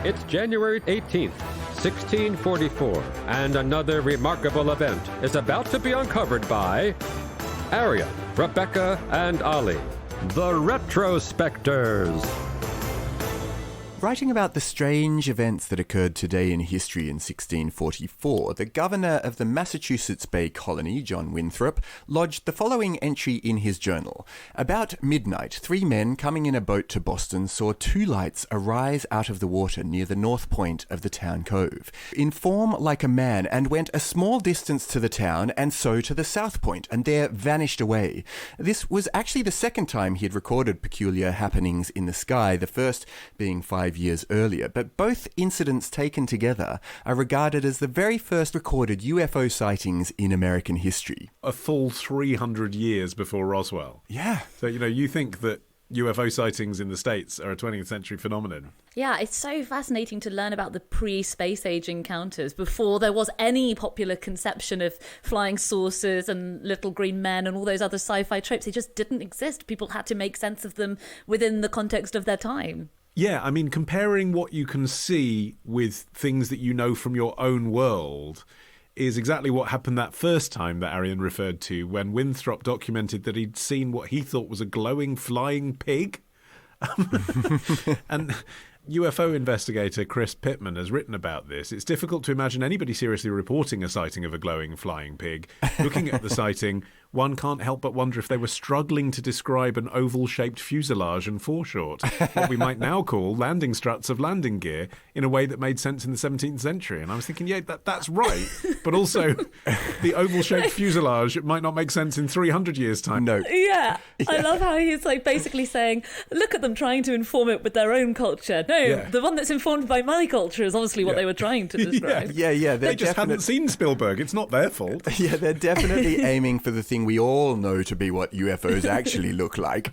It's January 18th, 1644, and another remarkable event is about to be uncovered by Arion, Rebecca, and Olly, the Retrospectors. Writing about the strange events that occurred today in history in 1644, the governor of the Massachusetts Bay Colony, John Winthrop, lodged the following entry in his journal. About midnight, 3 men coming in a boat to Boston saw 2 lights arise out of the water near the north point of the town cove, in form like a man, and went a small distance to the town and so to the south point, and there vanished away. This was actually the second time he had recorded peculiar happenings in the sky, the first being 5 years earlier, but both incidents taken together are regarded as the very first recorded UFO sightings in American history. A full 300 years before Roswell. Yeah. So, you think that UFO sightings in the States are a 20th century phenomenon. Yeah, it's so fascinating to learn about the pre-space age encounters before there was any popular conception of flying saucers and little green men and all those other sci-fi tropes. They just didn't exist. People had to make sense of them within the context of their time. Yeah, comparing what you can see with things that you know from your own world is exactly what happened that first time that Arion referred to, when Winthrop documented that he'd seen what he thought was a glowing flying pig. And UFO investigator Chris Pittman has written about this. It's difficult to imagine anybody seriously reporting a sighting of a glowing flying pig. Looking at the sighting, one can't help but wonder if they were struggling to describe an oval-shaped fuselage and foreshort, what we might now call landing struts of landing gear, in a way that made sense in the 17th century. And I was thinking, yeah, that's right. But also, the oval-shaped fuselage might not make sense in 300 years' time. No. Yeah. I love how he's basically saying, look at them trying to inform it with their own culture. No, the one that's informed by my culture is obviously what they were trying to describe. Yeah. They just hadn't seen Spielberg. It's not their fault. Yeah, they're definitely aiming for the thing we all know to be what UFOs actually look like.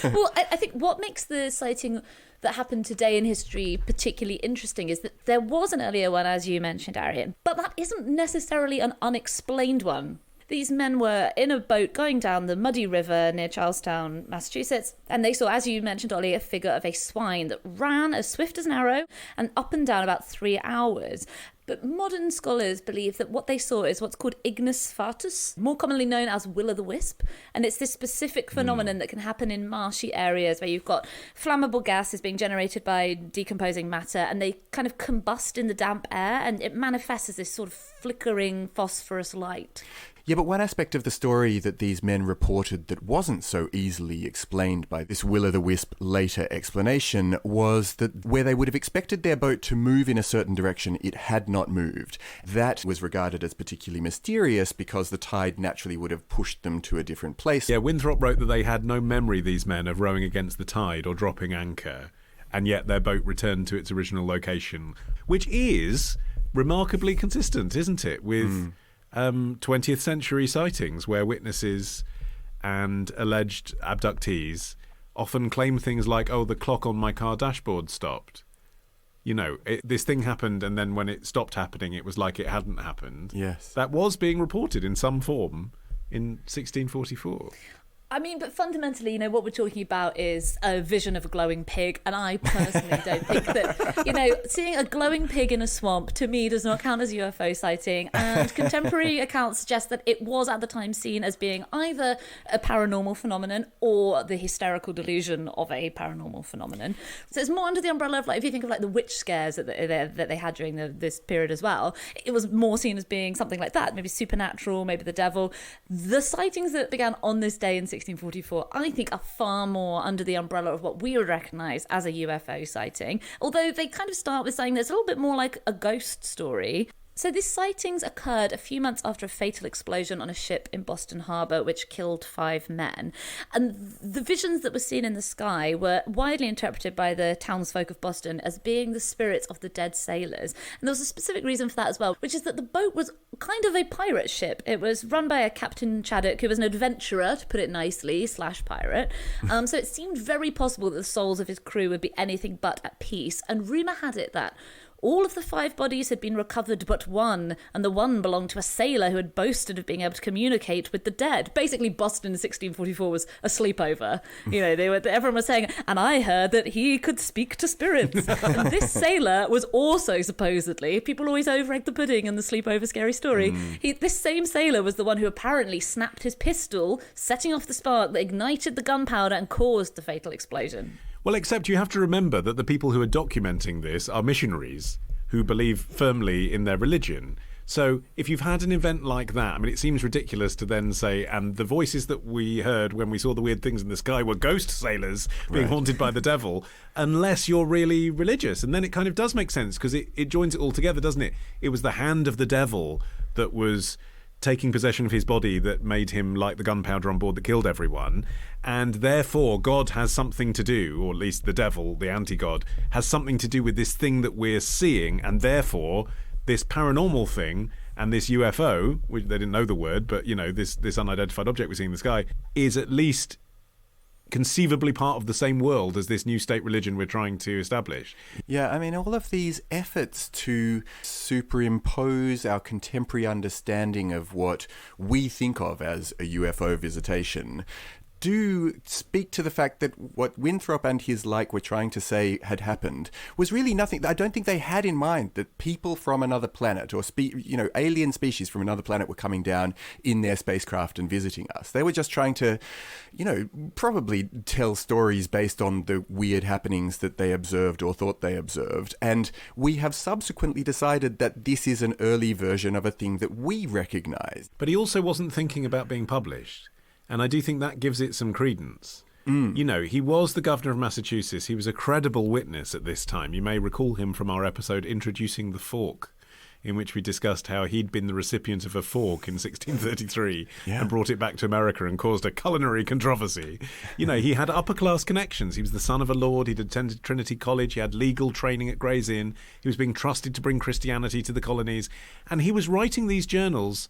Well, I think what makes the sighting that happened today in history particularly interesting is that there was an earlier one, as you mentioned, Arion, but that isn't necessarily an unexplained one. These men were in a boat going down the muddy river near Charlestown, Massachusetts, and they saw, as you mentioned, Olly, a figure of a swine that ran as swift as an arrow and up and down about 3 hours. But modern scholars believe that what they saw is what's called ignis fatuus, more commonly known as will-o'-the-wisp. And it's this specific phenomenon that can happen in marshy areas where you've got flammable gases being generated by decomposing matter, and they kind of combust in the damp air, and it manifests as this sort of flickering phosphorus light. Yeah, but one aspect of the story that these men reported that wasn't so easily explained by this will-o'-the-wisp later explanation was that where they would have expected their boat to move in a certain direction, it had not moved. That was regarded as particularly mysterious because the tide naturally would have pushed them to a different place. Yeah, Winthrop wrote that they had no memory, these men, of rowing against the tide or dropping anchor, and yet their boat returned to its original location, which is remarkably consistent, isn't it, with 20th century sightings where witnesses and alleged abductees often claim things like, oh, the clock on my car dashboard stopped. This thing happened, and then when it stopped happening, it was like it hadn't happened. Yes. That was being reported in some form in 1644. But fundamentally, what we're talking about is a vision of a glowing pig. And I personally don't think that, seeing a glowing pig in a swamp, to me, does not count as UFO sighting. And contemporary accounts suggest that it was at the time seen as being either a paranormal phenomenon or the hysterical delusion of a paranormal phenomenon. So it's more under the umbrella of, if you think of the witch scares that they had during this period as well, it was more seen as being something like that, maybe supernatural, maybe the devil. The sightings that began on this day in 1644, I think, are far more under the umbrella of what we would recognise as a UFO sighting, although they kind of start with something that's a little bit more like a ghost story. So these sightings occurred a few months after a fatal explosion on a ship in Boston Harbour, which killed 5 men. And the visions that were seen in the sky were widely interpreted by the townsfolk of Boston as being the spirits of the dead sailors. And there was a specific reason for that as well, which is that the boat was kind of a pirate ship. It was run by a Captain Chaddock, who was an adventurer, to put it nicely, / pirate. So it seemed very possible that the souls of his crew would be anything but at peace. And rumour had it that All of the 5 bodies had been recovered but one, and the one belonged to a sailor who had boasted of being able to communicate with the dead. Basically, Boston in 1644 was a sleepover. Everyone was saying, and I heard that he could speak to spirits. And this sailor was also supposedly, people always over-egg the pudding in the sleepover scary story. This same sailor was the one who apparently snapped his pistol, setting off the spark that ignited the gunpowder and caused the fatal explosion. Well, except you have to remember that the people who are documenting this are missionaries who believe firmly in their religion. So if you've had an event like that, I mean, it seems ridiculous to then say, and the voices that we heard when we saw the weird things in the sky were ghost sailors being haunted by the devil, unless you're really religious. And then it kind of does make sense, because it joins it all together, doesn't it? It was the hand of the devil that was taking possession of his body that made him light the gunpowder on board that killed everyone, and therefore God has something to do, or at least the devil, the anti-God, has something to do with this thing that we're seeing, and therefore this paranormal thing and this UFO, which they didn't know the word, but this unidentified object we're seeing in the sky, is at least conceivably part of the same world as this new state religion we're trying to establish. Yeah, I mean, all of these efforts to superimpose our contemporary understanding of what we think of as a UFO visitation do speak to the fact that what Winthrop and his like were trying to say had happened was really nothing. I don't think they had in mind that people from another planet or alien species from another planet were coming down in their spacecraft and visiting us. They were just trying to, probably tell stories based on the weird happenings that they observed or thought they observed. And we have subsequently decided that this is an early version of a thing that we recognize. But he also wasn't thinking about being published. And I do think that gives it some credence. He was the governor of Massachusetts. He was a credible witness at this time. You may recall him from our episode Introducing the Fork, in which we discussed how he'd been the recipient of a fork in 1633 and brought it back to America and caused a culinary controversy. He had upper-class connections. He was the son of a lord. He'd attended Trinity College. He had legal training at Gray's Inn. He was being trusted to bring Christianity to the colonies. And he was writing these journals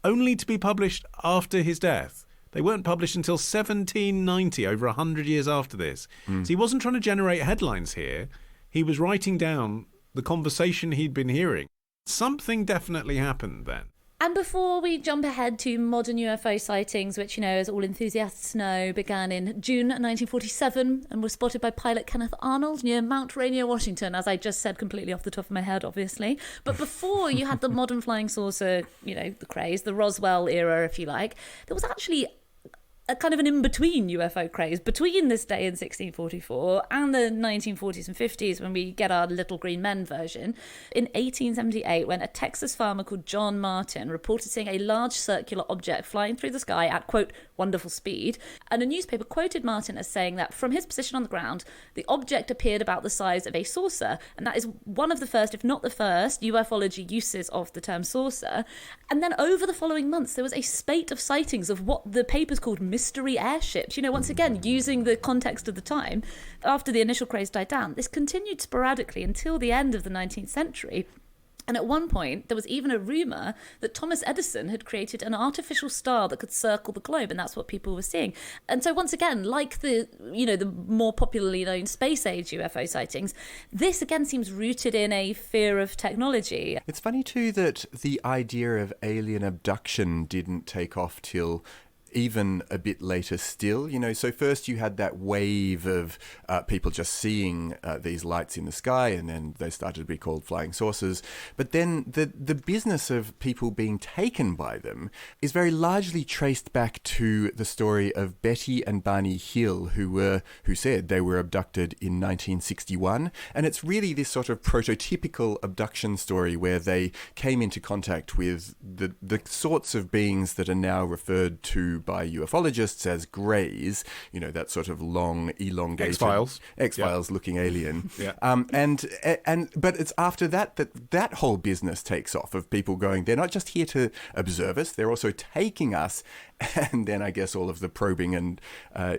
only to be published after his death. They weren't published until 1790, over 100 years after this. So he wasn't trying to generate headlines here. He was writing down the conversation he'd been hearing. Something definitely happened then. And before we jump ahead to modern UFO sightings, which, as all enthusiasts know, began in June 1947 and were spotted by pilot Kenneth Arnold near Mount Rainier, Washington, as I just said completely off the top of my head, obviously. But before you had the modern flying saucer, the craze, the Roswell era, if you like, there was actually a kind of an in-between UFO craze between this day in 1644 and the 1940s and 50s, when we get our Little Green Men version. In 1878, when a Texas farmer called John Martin reported seeing a large circular object flying through the sky at, quote, wonderful speed, and a newspaper quoted Martin as saying that from his position on the ground, the object appeared about the size of a saucer, and that is one of the first, if not the first, ufology uses of the term saucer. And then over the following months, there was a spate of sightings of what the papers called mystery airships. Once again, using the context of the time. After the initial craze died down, this continued sporadically until the end of the 19th century. And at one point, there was even a rumour that Thomas Edison had created an artificial star that could circle the globe, and that's what people were seeing. And so once again, like the more popularly known space age UFO sightings, this again seems rooted in a fear of technology. It's funny too that the idea of alien abduction didn't take off till even a bit later still. So first you had that wave of people just seeing these lights in the sky, and then they started to be called flying saucers. But then the business of people being taken by them is very largely traced back to the story of Betty and Barney Hill, who said they were abducted in 1961. And it's really this sort of prototypical abduction story where they came into contact with the sorts of beings that are now referred to by ufologists as greys, that sort of long, elongated X-Files looking alien. But it's after that whole business takes off, of people going, they're not just here to observe us, they're also taking us. And then I guess all of the probing and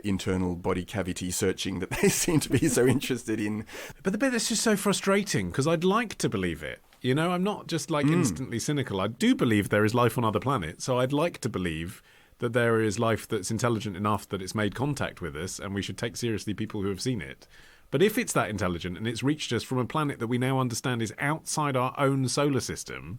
internal body cavity searching that they seem to be so interested in. But the bit that's just so frustrating, because I'd like to believe it. I'm not just instantly cynical. I do believe there is life on other planets, so I'd like to believe that there is life that's intelligent enough that it's made contact with us, and we should take seriously people who have seen it. But if it's that intelligent and it's reached us from a planet that we now understand is outside our own solar system,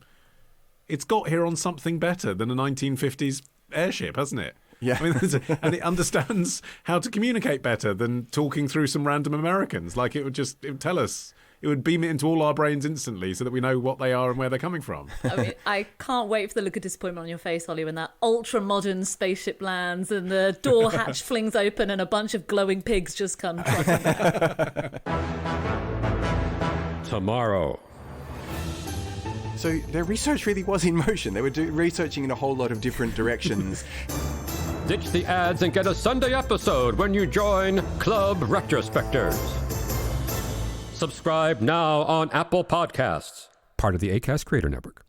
it's got here on something better than a 1950s airship, hasn't it? Yeah. I mean, and it understands how to communicate better than talking through some random Americans. Like it would tell us, it would beam it into all our brains instantly so that we know what they are and where they're coming from. I mean, I can't wait for the look of disappointment on your face, Ollie, when that ultra-modern spaceship lands and the door hatch flings open and a bunch of glowing pigs just come trotting out. Tomorrow. So their research really was in motion. They were researching in a whole lot of different directions. Ditch the ads and get a Sunday episode when you join Club Retrospectors. Subscribe now on Apple Podcasts, part of the Acast Creator Network.